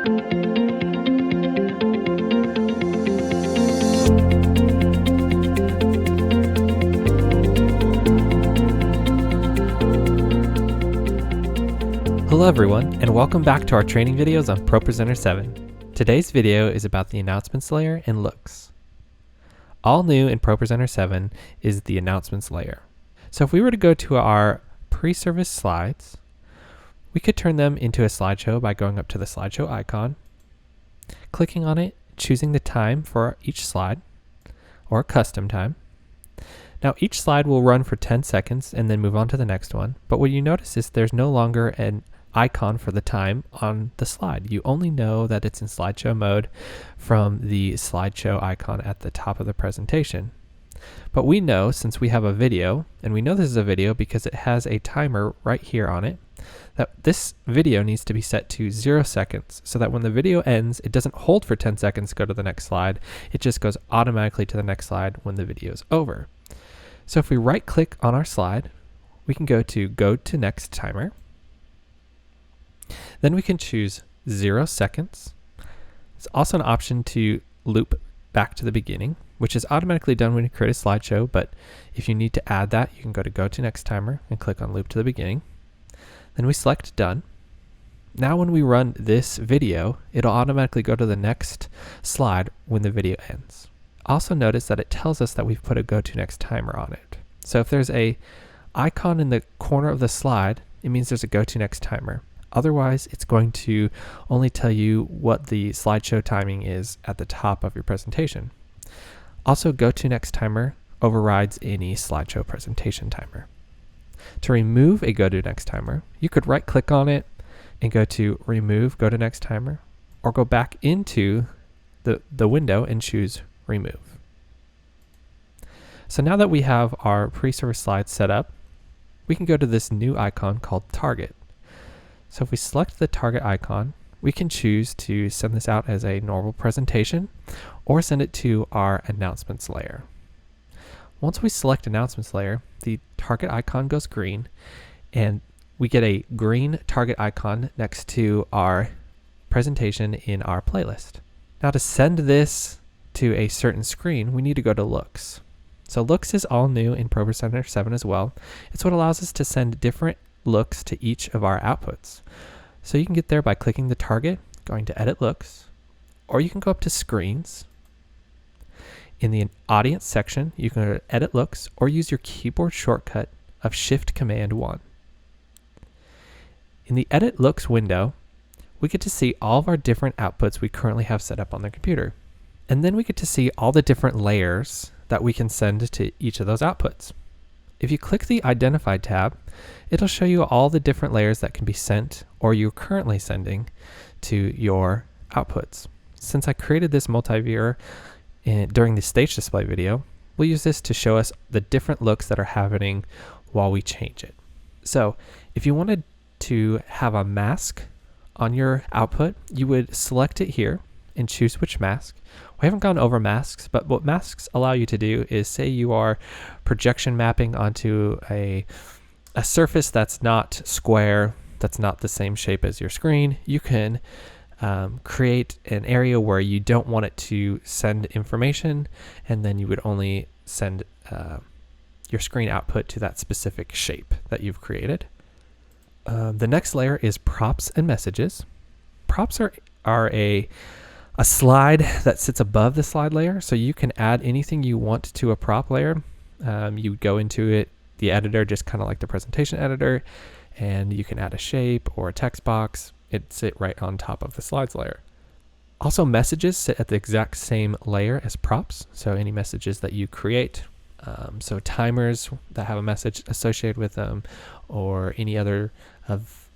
Hello everyone, and welcome back to our training videos on ProPresenter 7. Today's video is about the announcements layer and looks. All new in ProPresenter 7 is the announcements layer. So if we were to go to our PreService Slides, we could turn them into a slideshow by going up to the slideshow icon, clicking on it, choosing the time for each slide, or a custom time. Now each slide will run for 10 seconds and then move on to the next one, but what you notice is there's no longer an icon for the time on the slide. You only know that it's in slideshow mode from the slideshow icon at the top of the presentation. But we know, since we have a video, and we know this is a video because it has a timer right here on it, that this video needs to be set to 0 seconds so that when the video ends, it doesn't hold for 10 seconds to go to the next slide. It just goes automatically to the next slide when the video is over. So if we right click on our slide, we can go to next timer. Then we can choose 0 seconds. It's also an option to loop back to the beginning, which is automatically done when you create a slideshow, but if you need to add that, you can go to next timer and click on loop to the beginning. Then we select done. Now when we run this video, it'll automatically go to the next slide when the video ends. Also notice that it tells us that we've put a go to next timer on it. So if there's a icon in the corner of the slide, it means there's a go to next timer. Otherwise, it's going to only tell you what the slideshow timing is at the top of your presentation. Also, go to next timer overrides any slideshow presentation timer. To remove a go to next timer, you could right click on it and go to remove go to next timer, or go back into the window and choose remove. So now that we have our PreService Slides set up, we can go to this new icon called Target. So if we select the target icon, we can choose to send this out as a normal presentation or send it to our announcements layer. Once we select announcements layer, the target icon goes green and we get a green target icon next to our presentation in our playlist. Now to send this to a certain screen, we need to go to looks. So looks is all new in ProPresenter 7 as well. It's what allows us to send different looks to each of our outputs. So you can get there by clicking the target, going to edit looks, or you can go up to screens. In the audience section, you can go to edit looks or use your keyboard shortcut of Shift Command 1. In the edit looks window, we get to see all of our different outputs we currently have set up on the computer. And then we get to see all the different layers that we can send to each of those outputs. If you click the Identify tab, it'll show you all the different layers that can be sent or you're currently sending to your outputs. Since I created this multi-viewer during the stage display video, we'll use this to show us the different looks that are happening while we change it. So if you wanted to have a mask on your output, you would select it here and choose which mask. We haven't gone over masks, but what masks allow you to do is, say you are projection mapping onto a surface that's not square, that's not the same shape as your screen. You can create an area where you don't want it to send information, and then you would only send your screen output to that specific shape that you've created. The next layer is props and messages. Props are a slide that sits above the slide layer, so you can add anything you want to a prop layer. You go into it, the editor, just kind of like the presentation editor, and you can add a shape or a text box. It sit right on top of the slides layer. Also, messages sit at the exact same layer as props, so any messages that you create, so timers that have a message associated with them, or any other of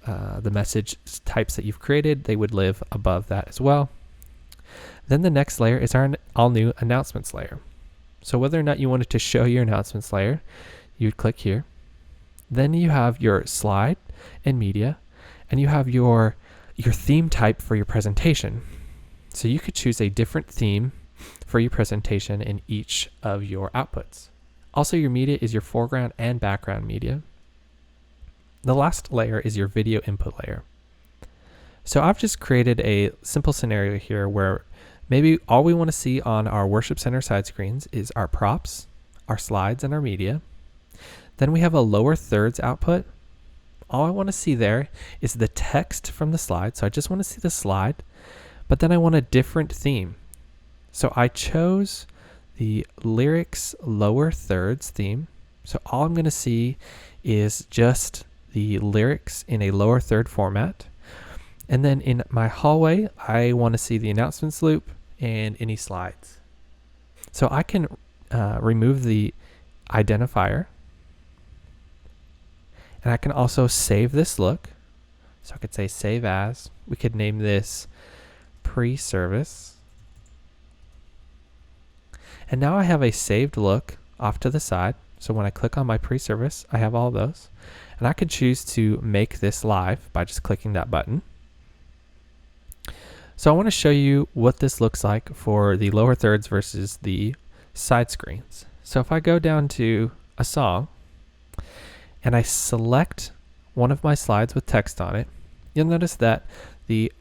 the message types that you've created, they would live above that as well. Then the next layer is our all-new announcements layer. So whether or not you wanted to show your announcements layer, you'd click here. Then you have your slide and media, and you have your theme type for your presentation. So you could choose a different theme for your presentation in each of your outputs. Also, your media is your foreground and background media. The last layer is your video input layer. So I've just created a simple scenario here where maybe all we want to see on our Worship Center side screens is our props, our slides, and our media. Then we have a lower thirds output. All I want to see there is the text from the slide. So I just want to see the slide, but then I want a different theme. So I chose the lyrics lower thirds theme. So all I'm going to see is just the lyrics in a lower third format. And then in my hallway, I want to see the announcements loop and any slides. So I can remove the identifier. And I can also save this look. So I could say save as. We could name this PreService. And now I have a saved look off to the side. So when I click on my PreService, I have all of those. And I could choose to make this live by just clicking that button. So I want to show you what this looks like for the lower thirds versus the side screens. So if I go down to a song and I select one of my slides with text on it, you'll notice that the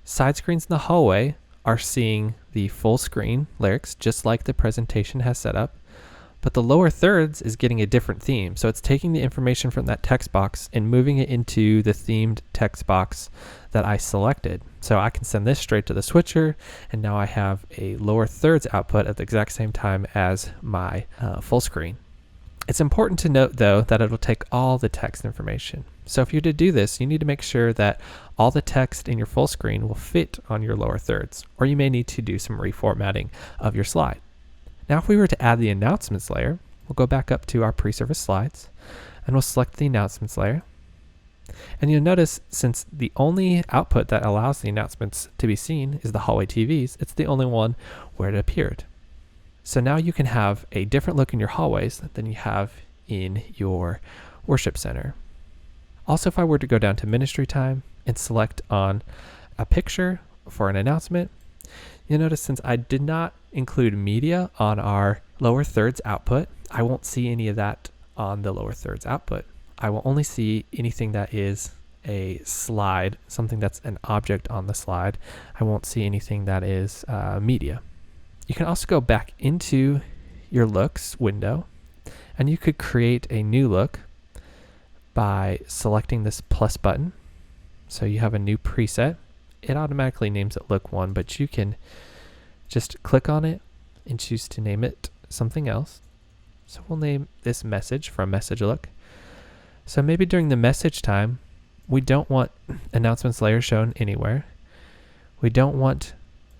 side screens in the hallway are seeing the full screen lyrics just like the presentation has set up. But the lower thirds is getting a different theme. So it's taking the information from that text box and moving it into the themed text box that I selected. So I can send this straight to the switcher, and now I have a lower thirds output at the exact same time as my full screen. It's important to note, though, that it'll take all the text information. So if you're to do this, you need to make sure that all the text in your full screen will fit on your lower thirds, or you may need to do some reformatting of your slide. Now, if we were to add the announcements layer, we'll go back up to our PreService Slides, and we'll select the announcements layer. And you'll notice, since the only output that allows the announcements to be seen is the hallway TVs, it's the only one where it appeared. So now you can have a different look in your hallways than you have in your worship center. Also, if I were to go down to ministry time and select on a picture for an announcement, you'll notice since I did not include media on our lower thirds output, I won't see any of that on the lower thirds output. I will only see anything that is a slide, something that's an object on the slide. I won't see anything that is media. You can also go back into your looks window, and you could create a new look by selecting this plus button. So you have a new preset. It automatically names it look 1, but you can just click on it and choose to name it something else. So we'll name this message from message look. So maybe during the message time, we don't want announcements layer shown anywhere. We don't want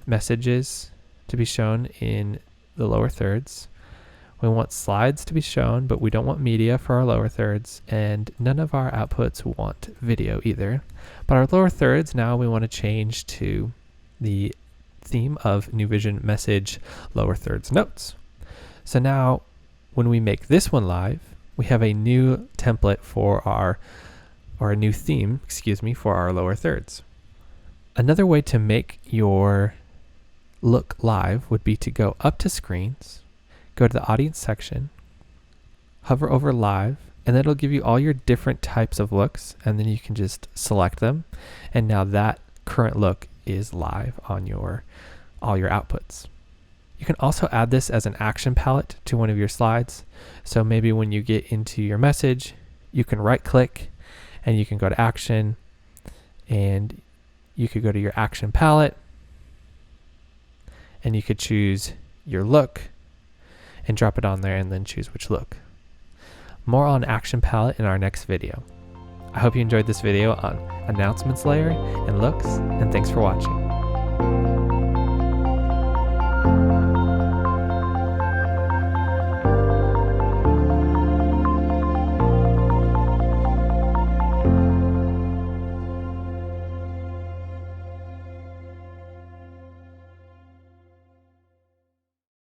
messages to be shown in the lower thirds. We want slides to be shown, but we don't want media for our lower thirds, and none of our outputs want video either. But our lower thirds, now we want to change to the theme of New Vision message lower thirds notes. So now when we make this one live, we have a new template for our, or a new theme, for our lower thirds. Another way to make your look live would be to go up to screens, go to the audience section, hover over live, and it'll give you all your different types of looks, and then you can just select them. And now that current look is live on all your outputs. You can also add this as an action palette to one of your slides. So maybe when you get into your message, you can right click and you can go to action, and you could go to your action palette and you could choose your look and drop it on there and then choose which look. More on action palette in our next video. I hope you enjoyed this video on announcements layer and looks, and thanks for watching.